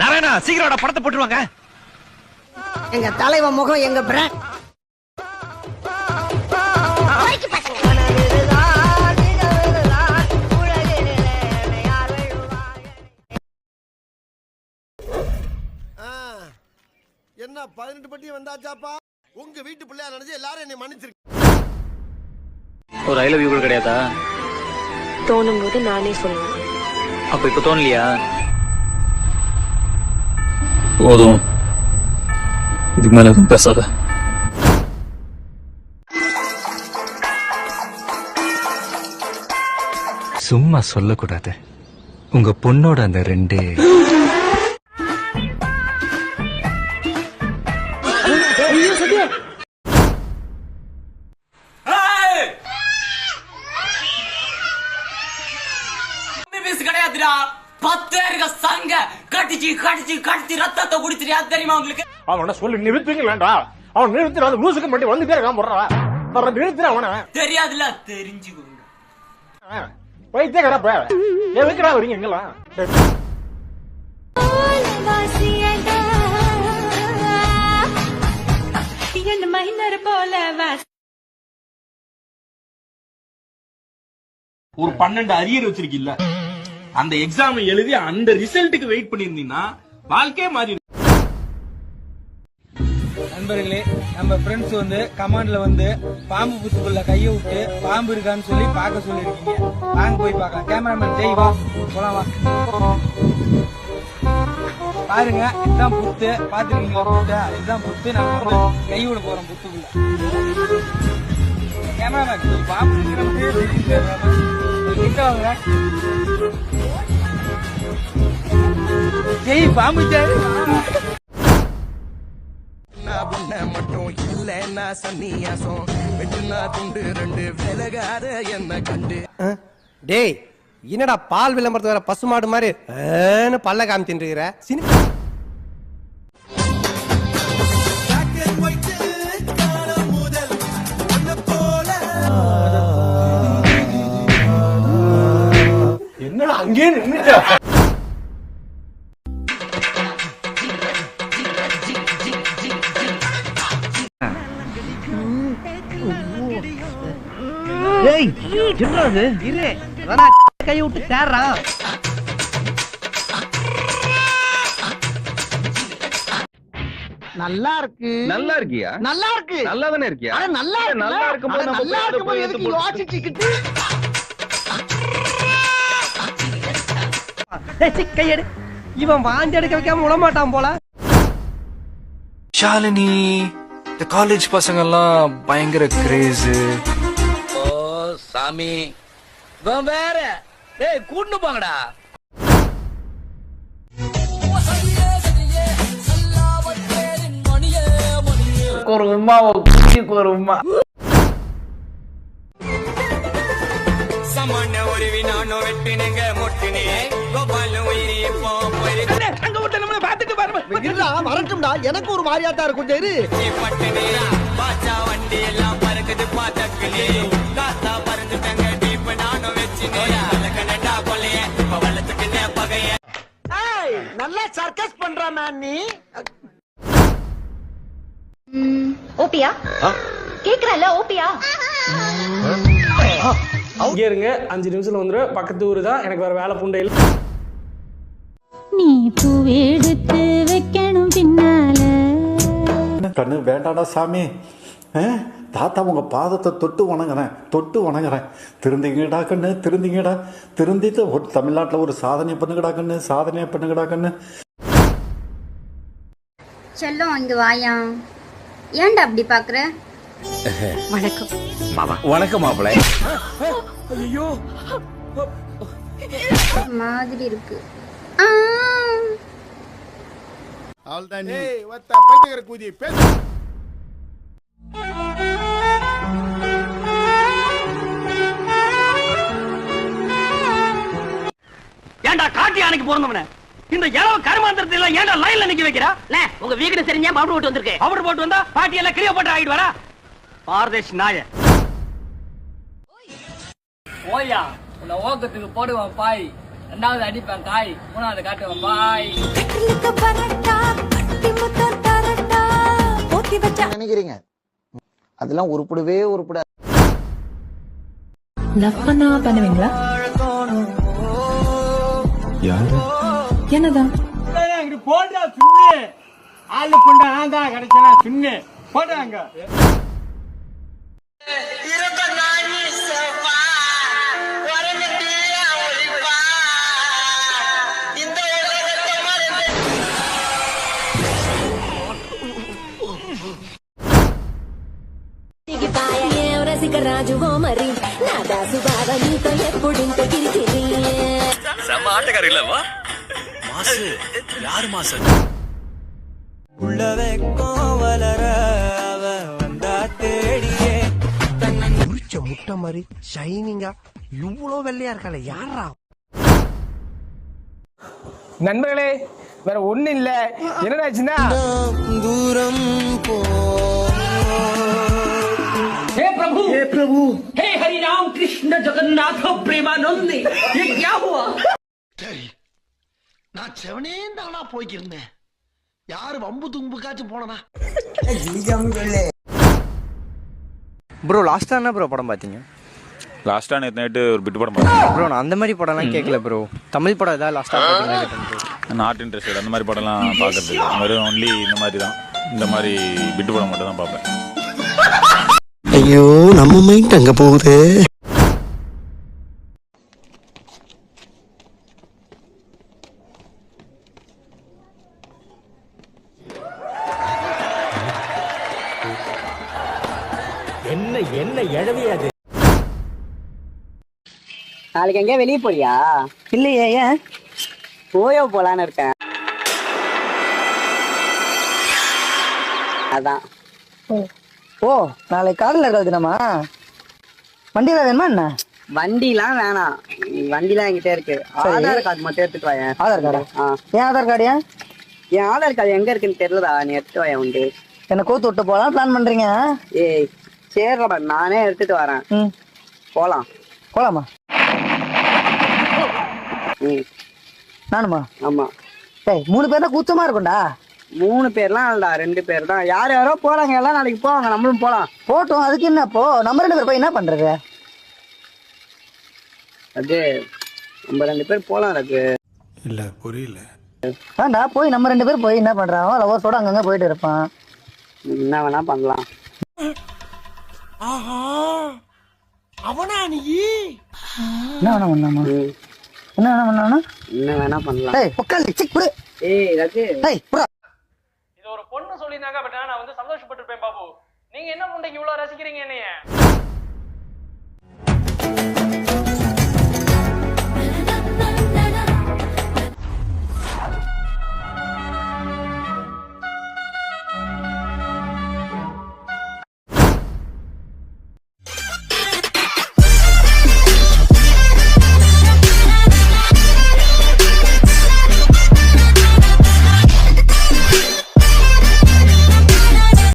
நாராயணா சீக்கிரம் படத்தை போட்டுருவாங்க. எங்க தலைவன் முகம் எங்க பிராண்ட். என்ன 18 பட்டி வந்தாச்சாப்பா? உங்க வீட்டு பிள்ளையா நினைச்சு எல்லாரும் என்னை மன்னிச்சிருக்கு. ஒரு ஐ லவ் யூ கூட கிடையாதா? தோணும் போது நானே சொல்லுவேன். அப்ப இப்ப தோணலையா? போதும், இதுக்கு மேல எதுவும் பேசாத. சும்மா சொல்லக்கூடாது. உங்க பொண்ணோட அந்த ரெண்டு கிடையாதுடா. 10 பேருக்கு சங்க கடிச்சு கடிச்சு கடிச்சு ரத்தத்தை குடிச்சிட்டு அது தெரியுமா உங்களுக்கு? அவன சொல்லி நிறுத்துங்களேன்டா. அவன் நிறுத்துற அந்த லூசுக்கு மட்டும் வந்துட்டே இருக்கான் போடுறா. அவன் நிறுத்துற அவன. தெரியாதுல, தெரிஞ்சுக்கோங்க. வைத்தே கடப்ப. எதுக்குடா வரீங்க இங்கலாம்? ஒரு 12 அரியர் வச்சிருக்கீல்ல, அந்த எக்ஸாம் எழுதி அந்த ரிசல்ட்டுக்கு வெயிட் பண்ணிருந்தீங்கன்னா வாழ்க்கையே மாறி. நண்பர்களே, நம்ம ஃப்ரெண்ட்ஸ் வந்து கமாண்ட்ல வந்து பாம்பு புத்துக்குள்ள கையை விட்டு பாம்பு இருக்கான்னு சொல்லி பார்க்க சொல்லிருக்கீங்க. வாங்க போய் பார்க்கலாம். கேமராமேன் ஜெய் வா, போலாம் வா. பாருங்க, இதுதான் புத்து. பாத்துருக்கீங்களா புத்த? இதுதான் புத்து. நம்ம வந்து கை விட போறோம் புத்துக்குள்ள. கேமராமேன் பாம்பு கிட்ட வாங்க. ஜெய் பாம்பு ஜெய் மட்டும் இல்ல சன்னியாசம் வெட்டுனா துண்டு 2 விலகாத என்ன கண்டு. டேய், என்னடா பால் விளம்பரத்து வர பசுமாடு மாதிரி பல்ல காமிச்சுட்டு இருக்கிற? என்னடா அங்கேயே நின்னுட்டா? ஏய், என்னது? இரு. கை விட்டு தேடுறான். நல்லா இருக்கு. நல்லா இருக்கியா? நல்லா இருக்கு. நல்லா தானே இருக்கியா? நல்லா இருக்கு. நல்லா இருக்கும்போது நல்லா இருக்கும்போது எதுக்கு யோசிச்சுக்கிட்டு? கையெடு. இவன் வாந்தி எடுக்க வைக்காம விடமாட்டான் போல. ஷாலினி, இந்த காலேஜ் பசங்க எல்லாம் பயங்கர கிரேஸ். ஓ சாமி, இவன் வேற. டேய் கூட்டு போங்கடா. ஒரு உமா, ஒரு உமா. சமான ஒரு வினானோ வெட்டினங்க மொட்டினே கோபாலும் இப்போ போயிரு. அங்க விட்டு நம்ம பாத்துட்டு பாருங்க. இல்ல வரட்டும்டா, எனக்கு ஒரு மாதிரியாத்தான் இருக்கும். கொஞ்சம் இரு. பட்டனே பாச்சா வண்டி எல்லாம் பறக்குது பாத்தக்கிளி. காத்தா பறந்துட்டங்க டீப் நானோ வெச்சினே. கனடா கொலைய பவளத்துக்கு பகைய. ஏய், நல்லா சர்க்கஸ் பண்ற மேன் நீ. ஓபியா கேக்குறல? ஓபியா இங்க இருங்க, 5 நிமிஷத்துல வந்துரும். பக்கத்து ஊரு தான், எனக்கு வேற வேலை புண்டை இல்ல. நீ பூவெடுத்து வைக்கணும் பின்னால. கண்ணு வேண்டாடா சாமி. தாத்தா உங்க பாதத்தை தொட்டு வணங்குறேன். திருந்திங்கடா கண்ணு, திருந்திங்கடா. திருந்திட்டு ஒரு தமிழ்நாட்டில் ஒரு சாதனை பண்ணுங்கடா கண்ணு, சாதனையை பண்ணுங்கடா கண்ணு. செல்லம், இங்க வாயா. ஏன்டா அப்படி பாக்குற? வணக்கம் மாமா. வணக்கம் மாப்பிள்ளை. ஐயோ, மாதிரி இருக்கு. அவள்தான் நீ. ஏய், வத்த பைத்தியக்கார கூதி பேசு. ஏன்டா காட்டி அணைக்கு போறவன இந்த இளவ கருமாந்திரத்தை எல்லாம் ஏன்டா லைன்ல நிக்க வைக்கிறா? உங்க வீடு சரிஞ்சா பவுடர் போட்டு வந்திருக்கு. பவுடர் போட்டு வந்தா பாட்டி எல்லாம் கிளியோ போட்டு ஆகிட்டு வரா. பாரதேஷ் நாய. ஓயா, உன்னை ஓக்கத்துக்கு போடுவான் பாய். 2வது அடிப்பேன் காய், 3வது காட்டுவான் பாய். பண்ணிக்கிறீங்க. அதெல்லாம் உருப்படவே உருப்படாது. லவ் பண்ணா பண்ணுவீங்களா? யாரு? என்னதான் போட்டா சுண்ணு ஆளு கொண்டா நான் தான் கிடைச்சா சுண்ணு போட்டாங்க. రాజువో మరి నా దాసు బాగా నీతో ఎప్పుడింత కిరికిరి செம்ம ஆட்டக்காரி இல்லவா? மாசு யாரு மாசு? உள்ளவே கோவலர அவ வந்தா தேடியே முறிச்ச முட்டை மாதிரி ஷைனிங்கா இவ்வளோ வெள்ளையா இருக்காளே யாரா? நண்பர்களே வேற ஒண்ணு இல்ல, என்னடாச்சுன்னா தூரம் போ. हे प्रभु हे हरि राम कृष्ण जगन्नाथ प्रेमानंद ये क्या हुआ? சரி, நான் செவனே தானா போய்க்கிருந்தேன். யாரு வம்பு தும்புக்காச்சும் போனனா? ப்ரோ லாஸ்டா என்ன ப்ரோ படம் பாத்தீங்க? லாஸ்டா நேத்து நைட்டு ஒரு பிட் படம் பார்த்தேன். ப்ரோ நான் அந்த மாதிரி படம்லாம் கேட்கல ப்ரோ. தமிழ் படம் ஏதாவது லாஸ்டா பாத்தீங்களா? நாட் இன்ட்ரெஸ்டட் அந்த மாதிரி படம்லாம் பார்க்கறது இல்லை. வெறும் ஒன்லி இந்த மாதிரி தான், இந்த மாதிரி பிட் படம் மட்டும் தான் பார்ப்பேன். ஐயோ நம்ம மைண்ட் அங்க போகுது. என்ன என்ன எழவியாது. நாளைக்கு எங்கேயா வெளியே போறியா? இல்லையே, ஏன்? போயோ போலான்னு இருக்கேன். அதான். ஓ நாளைக்கு காலையில் இருக்காது நம்ம வண்டியில வேணுமா என்ன? வண்டிலாம் வேணாம், வண்டிலாம் என்கிட்ட இருக்கு. ஆதார் கார்டு மட்டும் எடுத்துட்டு வாயேன். ஆதார் கார்டா? ஏன் ஆதார் கார்டு? ஏன் என் ஆதார் கார்டு எங்க இருக்குன்னு தெரியலடா, நீ எடுத்துட்டு வாயேன். உண்டு என்ன கோத்து விட்டு போலாம் பிளான் பண்றீங்க? ஏய் சரிடா, நானே எடுத்துட்டு வரேன். போலாம். போலாமா? நானுமா? ஆமா. டேய் 3 பேர் தான் கூச்சமா இருக்கும்டா. 3 பேர்லாம் இல்லடா, 2 பேர் தான். யாரோ போறாங்க, எல்லாம் நாளைக்கு போவாங்க, நம்மளும் போலாம். போட்டோம், அதுக்கு என்ன? போ, நம்ம 2 பேர் போய் என்ன பண்றது? அது நம்ம 2 பேர் போலாம். அது இல்ல புரியல. ஆண்டா போய் நம்ம 2 பேர் போய் என்ன பண்றான்? லவர்ஸோட அங்கங்க போயிட்டு இருப்பான். என்ன வேணா பண்ணலாம். ஆஹா, அவனா நீ? என்ன வேணா பண்ணலாமா? என்ன வேணா பண்ணலாம்னா என்ன வேணா பண்ணலாம். டேய் பொக்கால் சிக் புடி. ஏய் ரகு, டேய் புடா. இது ஒரு பொண்ணு சொல்லினாங்க, பட் நான் வந்து சந்தோஷப்பட்டிருப்பேன் பாபு. நீங்க என்ன முண்டைக்கு இவ்வளவு ரசிக்கிறீங்க என்னைய?